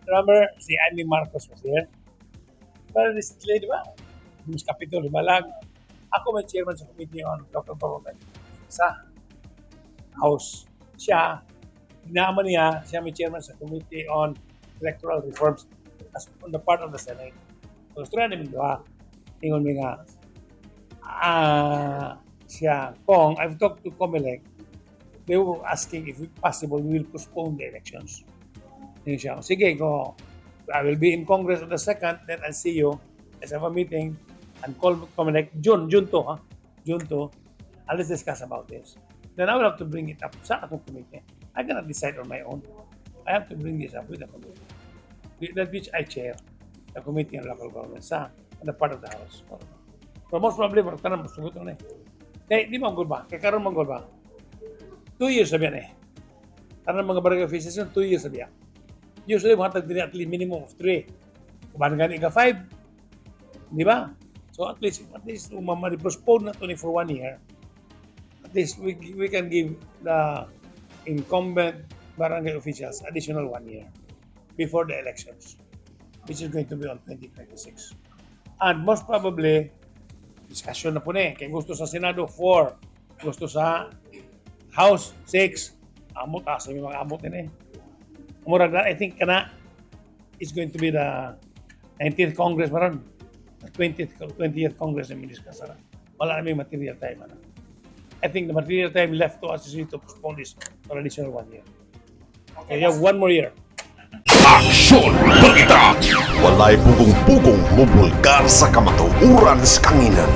Remember, si Amy Marcos was here. Pero recently, di ba? Miss Capitol, di ba lang? Ako may chairman sa Committee on Local Government sa House. Siya, inaman niya, siya may chairman sa Committee on Electoral Reforms as on the part of the Senate. So, gusto rin namin doha. Ingon mi nga, siya, Kong, I've talked to Comelec, they were asking if possible, we will postpone the elections. Yun siya, sige, go. I will be in Congress on the 2nd, then I'll see you. Let's have a meeting and call Comelec, June 2, ha? June 2, and let's discuss about this. Then I will have to bring it up sa atong committee. I cannot decide on my own. I have to bring this up with the committee. That which I chair, the Committee on Local Government sa on the part of the House. So most probably, magtanong mo, sugot na eh. Eh, di manggol ba? Kaya karoon manggol ba? 2 years na biyan eh. Tanong mga barangay officials yun, 2 years na biyan. Usually, mga tagdiri at least minimum of 3. Kumahan gani ka 5. Di ba? So at least ma-postpone na ito for 1 year. At least we can give the incumbent barangay officials additional 1 year before the elections, which is going to be on 2026. And most probably, discussion na po na eh. Kaya gusto sa Senado, 4. Gusto sa House, 6. Amot, asa yung mga amot din eh. Murag na, I think kana is going to be the 19th Congress maron. The 20th Congress na miniskas na. Wala na may material time. I think the material time left to us is to postpone this for additional 1 year. Okay, you have 1 more year. Aksyon! Balita! Walay pugong-pugong mubulgar sa kamatuuran sa kanginan.